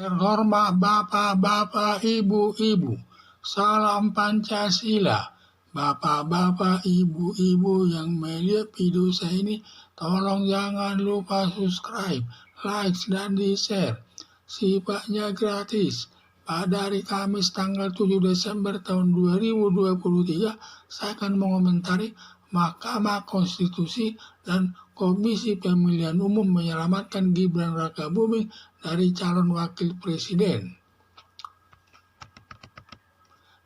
Terhormat Bapak-Bapak, Ibu-Ibu, salam Pancasila. Bapak-bapak, Ibu-Ibu yang melihat video saya ini, tolong jangan lupa subscribe, like, dan di-share. Sifatnya gratis. Pada hari Kamis tanggal 7 Desember tahun 2023, saya akan mengomentari Mahkamah Konstitusi dan Komisi Pemilihan Umum menyelamatkan Gibran Rakabuming dari calon wakil presiden.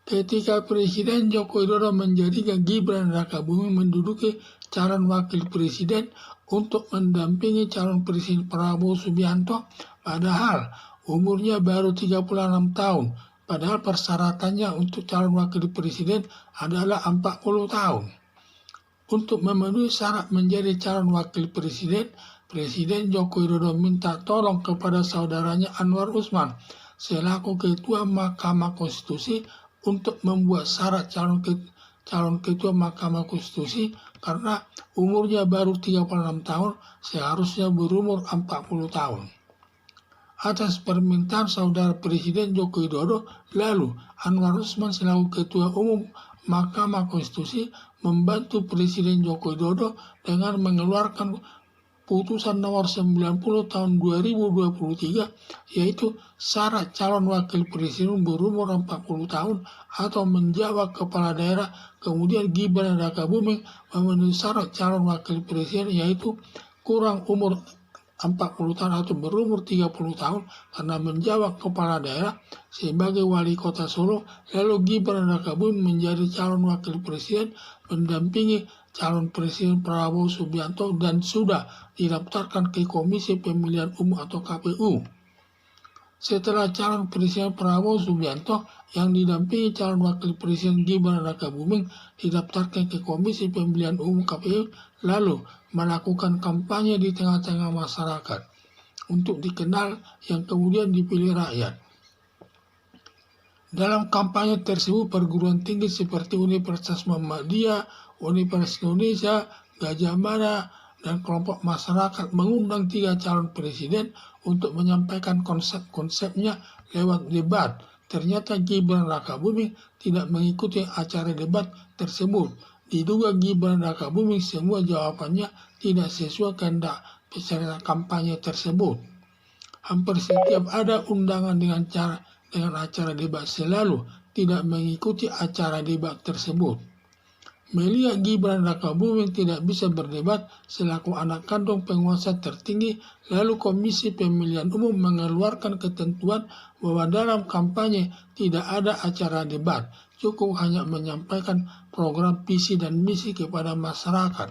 Ketika Presiden Joko Widodo menjadikan Gibran Rakabuming menduduki calon wakil presiden untuk mendampingi calon presiden Prabowo Subianto, padahal umurnya baru 36 tahun, padahal persyaratannya untuk calon wakil presiden adalah 40 tahun. Untuk memenuhi syarat menjadi calon wakil presiden, Presiden Joko Widodo minta tolong kepada saudaranya Anwar Usman selaku Ketua Mahkamah Konstitusi untuk membuat syarat calon Ketua Mahkamah Konstitusi karena umurnya baru 36 tahun, seharusnya berumur 40 tahun. Atas permintaan saudara Presiden Joko Widodo, lalu Anwar Usman selaku Ketua Umum Mahkamah Konstitusi membantu Presiden Joko Widodo dengan mengeluarkan putusan nomor 90 tahun 2023, yaitu syarat calon wakil presiden berumur 40 tahun atau menjabat kepala daerah. Kemudian Gibran Rakabuming memenuhi syarat calon wakil presiden, yaitu kurang umur 40 tahun atau berumur 30 tahun karena menjabat kepala daerah sebagai wali kota Solo. Lalu Gibran Rakabuming menjadi calon wakil presiden mendampingi calon presiden Prabowo Subianto dan sudah didaftarkan ke Komisi Pemilihan Umum atau KPU. Setelah calon presiden Prabowo Subianto yang didampingi calon wakil presiden Gibran Rakabuming didaftarkan ke Komisi Pemilihan Umum KPU, lalu melakukan kampanye di tengah-tengah masyarakat untuk dikenal yang kemudian dipilih rakyat. Dalam kampanye tersebut, perguruan tinggi seperti Universitas Muhammadiyah, Universitas Indonesia, Gajah Mada, dan kelompok masyarakat mengundang 3 calon presiden untuk menyampaikan konsep-konsepnya lewat debat. Ternyata Gibran Rakabuming tidak mengikuti acara debat tersebut. Diduga Gibran Rakabuming semua jawabannya tidak sesuai kehendak peserta kampanye tersebut. Hampir setiap ada undangan dengan acara debat selalu tidak mengikuti acara debat tersebut. Melihat Gibran Rakabuming tidak bisa berdebat selaku anak kandung penguasa tertinggi, lalu Komisi Pemilihan Umum mengeluarkan ketentuan bahwa dalam kampanye tidak ada acara debat, cukup hanya menyampaikan program visi dan misi kepada masyarakat.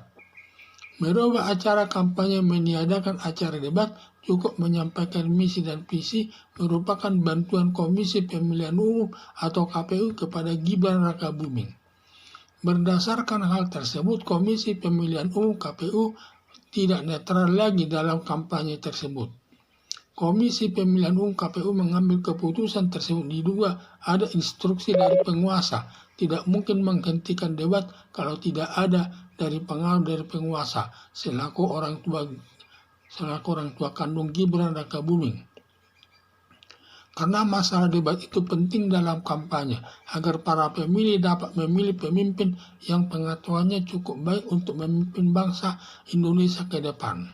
Merubah acara kampanye meniadakan acara debat, cukup menyampaikan misi dan visi merupakan bantuan Komisi Pemilihan Umum atau KPU kepada Gibran Rakabuming. Berdasarkan hal tersebut, Komisi Pemilihan Umum KPU tidak netral lagi dalam kampanye tersebut. Komisi Pemilihan Umum KPU mengambil keputusan tersebut diduga ada instruksi dari penguasa, tidak mungkin menghentikan debat kalau tidak ada dari pengaruh dari penguasa selaku orang tua kandung Gibran Rakabuming. Karena masalah debat itu penting dalam kampanye, agar para pemilih dapat memilih pemimpin yang pengetahuannya cukup baik untuk memimpin bangsa Indonesia ke depan.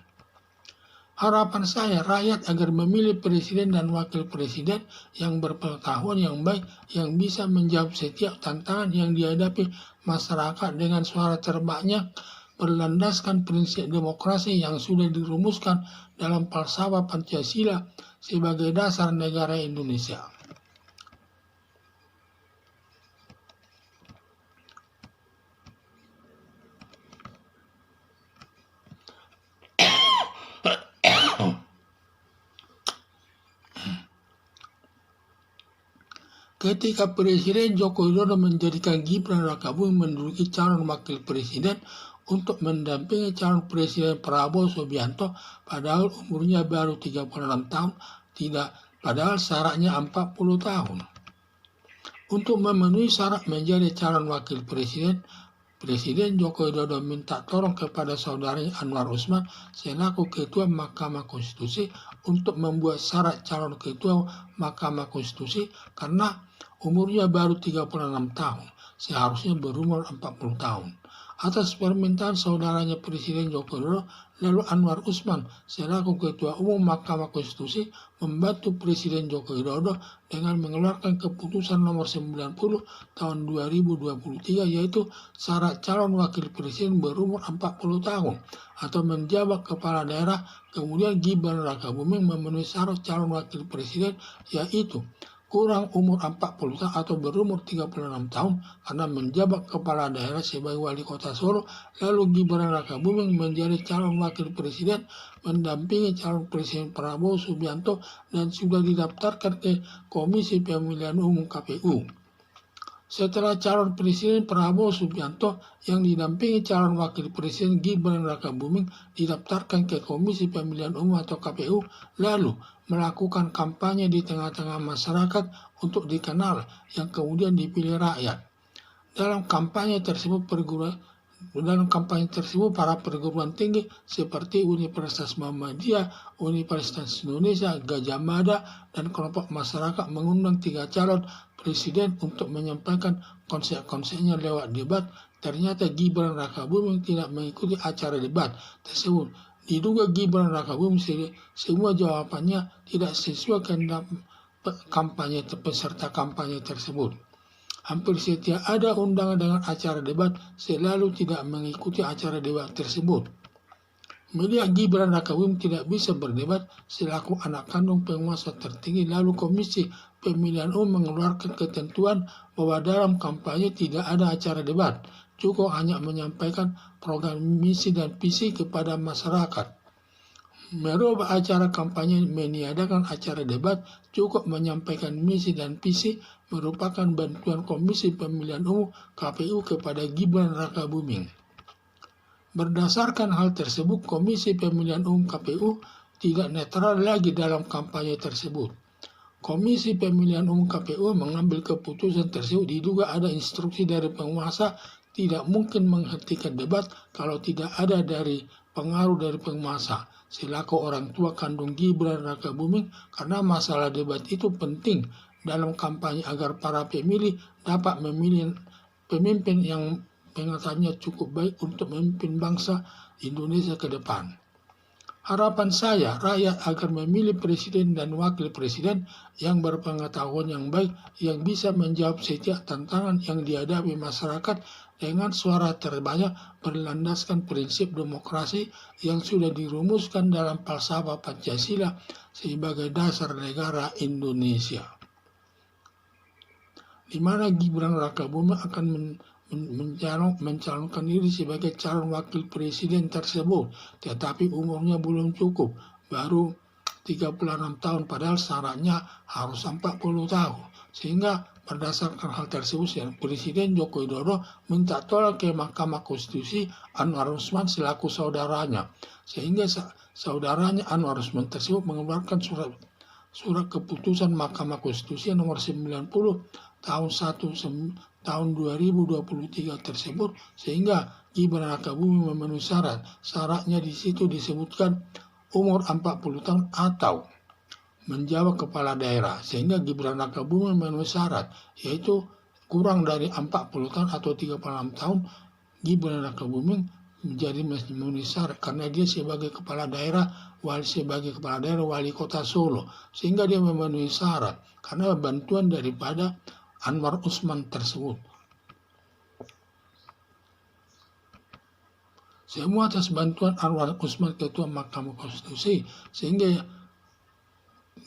Harapan saya rakyat agar memilih presiden dan wakil presiden yang berpengetahuan yang baik, yang bisa menjawab setiap tantangan yang dihadapi masyarakat dengan suara terbanyak, berlandaskan prinsip demokrasi yang sudah dirumuskan dalam falsafah Pancasila sebagai dasar negara Indonesia. Ketika Presiden Joko Widodo menjadikan Gibran Rakabuming menduduki calon wakil presiden untuk mendampingi calon presiden Prabowo Subianto, padahal umurnya baru 36 tahun, padahal syaratnya 40 tahun. Untuk memenuhi syarat menjadi calon wakil presiden, Presiden Joko Widodo minta tolong kepada saudaranya Anwar Usman selaku Ketua Mahkamah Konstitusi untuk membuat syarat calon Ketua Mahkamah Konstitusi karena umurnya baru 36 tahun, seharusnya berumur 40 tahun. Atas permintaan saudaranya Presiden Joko Widodo, lalu Anwar Usman selaku Ketua Umum Mahkamah Konstitusi membantu Presiden Joko Widodo dengan mengeluarkan keputusan nomor 90 tahun 2023 yaitu syarat calon wakil presiden berumur 40 tahun atau menjabat kepala daerah. Kemudian Gibran Rakabuming memenuhi syarat calon wakil presiden yaitu kurang umur 40 tahun atau berumur 36 tahun karena menjabat kepala daerah sebagai wali kota Solo. Lalu Gibran Rakabuming menjadi calon wakil presiden mendampingi calon presiden Prabowo Subianto dan sudah didaftarkan ke Komisi Pemilihan Umum KPU. Setelah calon presiden Prabowo Subianto yang didampingi calon wakil presiden Gibran Rakabuming didaftarkan ke Komisi Pemilihan Umum atau KPU, lalu melakukan kampanye di tengah-tengah masyarakat untuk dikenal yang kemudian dipilih rakyat. Dalam kampanye tersebut para perguruan tinggi seperti Universitas Muhammadiyah, Universitas Indonesia, Gajah Mada, dan kelompok masyarakat mengundang 3 calon presiden untuk menyampaikan konsep-konsepnya lewat debat. Ternyata Gibran Rakabuming tidak mengikuti acara debat tersebut. Diduga Gibran Rakabuming semua jawabannya tidak sesuai dengan peserta kampanye tersebut. Hampir setiap ada undangan dengan acara debat, selalu tidak mengikuti acara debat tersebut. Melihat Gibran Rakabuming tidak bisa berdebat selaku anak kandung penguasa tertinggi, lalu Komisi Pemilihan Umum mengeluarkan ketentuan bahwa dalam kampanye tidak ada acara debat, cukup hanya menyampaikan program misi dan visi kepada masyarakat. Merubah acara kampanye meniadakan acara debat, cukup menyampaikan misi dan visi merupakan bantuan Komisi Pemilihan Umum KPU kepada Gibran Rakabuming. Berdasarkan hal tersebut, Komisi Pemilihan Umum KPU tidak netral lagi dalam kampanye tersebut. Komisi Pemilihan Umum KPU mengambil keputusan tersebut diduga ada instruksi dari penguasa tidak mungkin menghentikan debat kalau tidak ada dari pengaruh dari penguasa selaku orang tua kandung Gibran Rakabuming, karena masalah debat itu penting dalam kampanye agar para pemilih dapat memilih pemimpin yang pengetahuannya cukup baik untuk memimpin bangsa Indonesia ke depan. Harapan saya rakyat agar memilih presiden dan wakil presiden yang berpengetahuan yang baik, yang bisa menjawab setiap tantangan yang dihadapi masyarakat dengan suara terbanyak berlandaskan prinsip demokrasi yang sudah dirumuskan dalam falsafah Pancasila sebagai dasar negara Indonesia. Di mana Gibran Rakabuming akan mencalonkan diri sebagai calon wakil presiden tersebut, tetapi umurnya belum cukup, baru 36 tahun padahal syaratnya harus 40 tahun. Sehingga berdasarkan hal tersebut, Presiden Joko Widodo minta tolong ke Mahkamah Konstitusi Anwar Usman selaku saudaranya. Sehingga saudaranya Anwar Usman tersebut mengeluarkan surat keputusan Mahkamah Konstitusi nomor 90 tahun 2023 tersebut, sehingga Gibran Rakabuming memenuhi syarat. Syaratnya di situ disebutkan umur 40 tahun atau menjabat kepala daerah, sehingga Gibran Rakabuming memenuhi syarat yaitu kurang dari 40 tahun atau 36 tahun. Gibran Rakabuming menjadi memenuhi syarat karena dia sebagai kepala daerah, wali kota Solo, sehingga dia memenuhi syarat karena bantuan daripada Anwar Usman tersebut. Semua atas bantuan Anwar Usman, Ketua Mahkamah Konstitusi, sehingga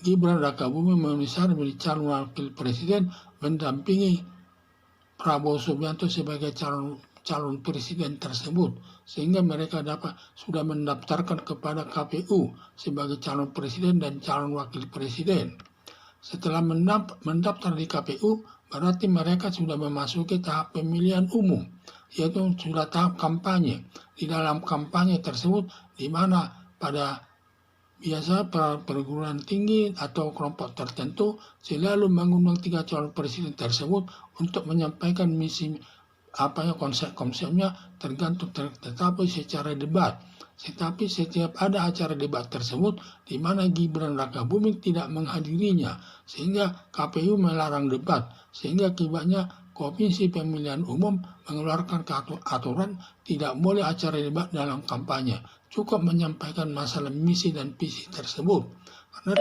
Gibran Rakabuming memenuhi syarat menjadi calon wakil presiden mendampingi Prabowo Subianto sebagai calon presiden tersebut, sehingga mereka sudah mendaftarkan kepada KPU sebagai calon presiden dan calon wakil presiden. Setelah mendaftar di KPU, berarti mereka sudah memasuki tahap pemilihan umum, yaitu sudah tahap kampanye. Di dalam kampanye tersebut, di mana pada biasa perguruan tinggi atau kelompok tertentu selalu mengundang 3 calon presiden tersebut untuk menyampaikan konsep-konsepnya tergantung tetapi secara debat. Tetapi setiap ada acara debat tersebut di mana Gibran Rakabuming tidak menghadirinya, sehingga KPU melarang debat, sehingga akibatnya Komisi Pemilihan Umum mengeluarkan aturan tidak boleh acara debat dalam kampanye, cukup menyampaikan masalah misi dan visi tersebut. Karena